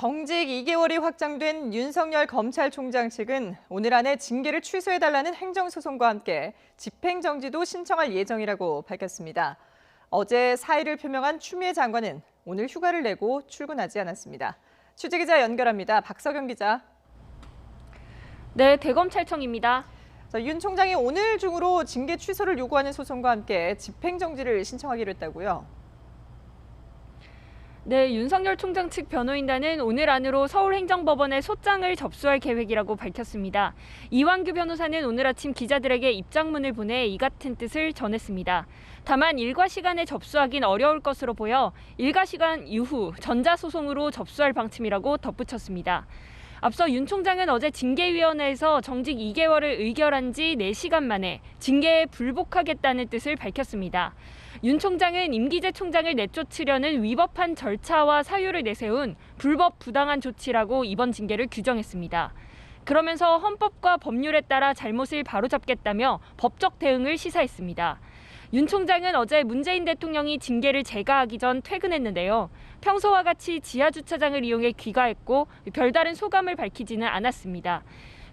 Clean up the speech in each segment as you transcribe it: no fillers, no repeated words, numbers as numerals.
정직 2개월이 확정된 윤석열 검찰총장 측은 오늘 안에 징계를 취소해달라는 행정소송과 함께 집행정지도 신청할 예정이라고 밝혔습니다. 어제 사의를 표명한 추미애 장관은 오늘 휴가를 내고 출근하지 않았습니다. 취재기자 연결합니다. 박석영 기자. 네, 대검찰청입니다. 윤 총장이 오늘 중으로 징계 취소를 요구하는 소송과 함께 집행정지를 신청하기로 했다고요? 네, 윤석열 총장 측 변호인단은 오늘 안으로 서울행정법원에 소장을 접수할 계획이라고 밝혔습니다. 이완규 변호사는 오늘 아침 기자들에게 입장문을 보내 이 같은 뜻을 전했습니다. 다만 일과 시간에 접수하긴 어려울 것으로 보여 일과 시간 이후 전자소송으로 접수할 방침이라고 덧붙였습니다. 앞서 윤 총장은 어제 징계위원회에서 정직 2개월을 의결한 지 4시간 만에 징계에 불복하겠다는 뜻을 밝혔습니다. 윤 총장은 임기재 총장을 내쫓으려는 위법한 절차와 사유를 내세운 불법 부당한 조치라고 이번 징계를 규정했습니다. 그러면서 헌법과 법률에 따라 잘못을 바로잡겠다며 법적 대응을 시사했습니다. 윤 총장은 어제 문재인 대통령이 징계를 제거하기 전 퇴근했는데요. 평소와 같이 지하주차장을 이용해 귀가했고 별다른 소감을 밝히지는 않았습니다.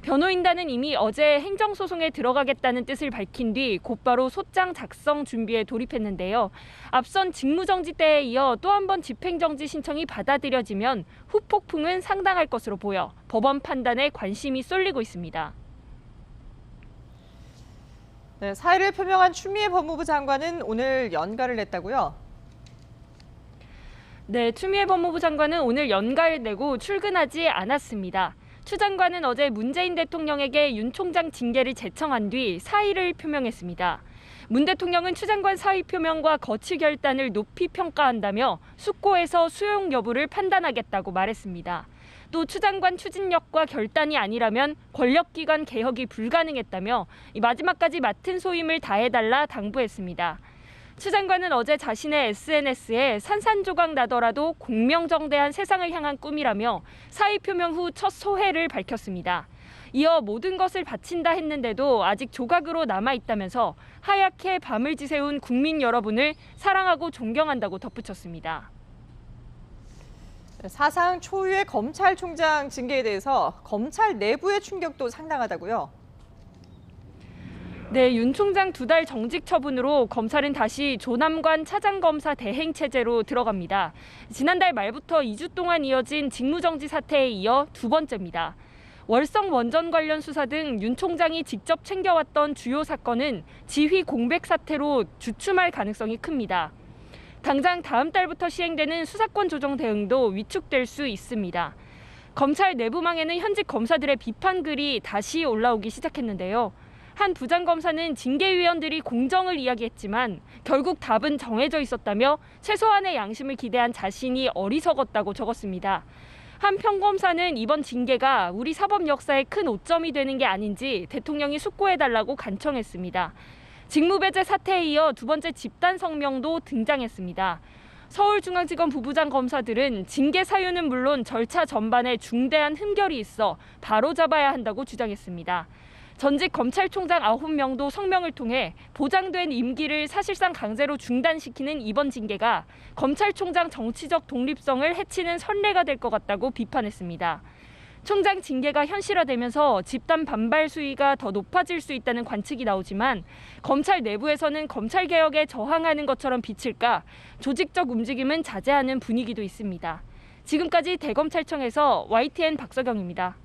변호인단은 이미 어제 행정소송에 들어가겠다는 뜻을 밝힌 뒤 곧바로 소장 작성 준비에 돌입했는데요. 앞선 직무정지 때에 이어 또 한 번 집행정지 신청이 받아들여지면 후폭풍은 상당할 것으로 보여 법원 판단에 관심이 쏠리고 있습니다. 네, 사의를 표명한 추미애 법무부 장관은 오늘 연가를 냈다고요? 네, 추미애 법무부 장관은 오늘 연가를 내고 출근하지 않았습니다. 추 장관은 어제 문재인 대통령에게 윤 총장 징계를 제청한 뒤 사의를 표명했습니다. 문 대통령은 추 장관 사의 표명과 거취 결단을 높이 평가한다며 숙고에서 수용 여부를 판단하겠다고 말했습니다. 또 추 장관 추진력과 결단이 아니라면 권력기관 개혁이 불가능했다며 마지막까지 맡은 소임을 다해달라 당부했습니다. 추 장관은 어제 자신의 SNS에 산산조각 나더라도 공명정대한 세상을 향한 꿈이라며 사의 표명 후 첫 소회를 밝혔습니다. 이어 모든 것을 바친다 했는데도 아직 조각으로 남아있다면서 하얗게 밤을 지새운 국민 여러분을 사랑하고 존경한다고 덧붙였습니다. 사상 초유의 검찰총장 징계에 대해서 검찰 내부의 충격도 상당하다고요? 네, 윤 총장 2달 정직 처분으로 검찰은 다시 조남관 차장검사 대행 체제로 들어갑니다. 지난달 말부터 2주 동안 이어진 직무정지 사태에 이어 2번째입니다. 월성 원전 관련 수사 등 윤 총장이 직접 챙겨왔던 주요 사건은 지휘 공백 사태로 주춤할 가능성이 큽니다. 당장 다음 달부터 시행되는 수사권 조정 대응도 위축될 수 있습니다. 검찰 내부망에는 현직 검사들의 비판글이 다시 올라오기 시작했는데요. 한 부장검사는 징계위원들이 공정을 이야기했지만 결국 답은 정해져 있었다며 최소한의 양심을 기대한 자신이 어리석었다고 적었습니다. 한 평검사는 이번 징계가 우리 사법 역사에 큰 오점이 되는 게 아닌지 대통령이 숙고해달라고 간청했습니다. 직무배제 사태에 이어 2번째 집단 성명도 등장했습니다. 서울중앙지검 부부장 검사들은 징계 사유는 물론 절차 전반에 중대한 흠결이 있어 바로잡아야 한다고 주장했습니다. 전직 검찰총장 9명도 성명을 통해 보장된 임기를 사실상 강제로 중단시키는 이번 징계가 검찰총장 정치적 독립성을 해치는 선례가 될 것 같다고 비판했습니다. 총장 징계가 현실화되면서 집단 반발 수위가 더 높아질 수 있다는 관측이 나오지만 검찰 내부에서는 검찰개혁에 저항하는 것처럼 비칠까 조직적 움직임은 자제하는 분위기도 있습니다. 지금까지 대검찰청에서 YTN 박석영입니다.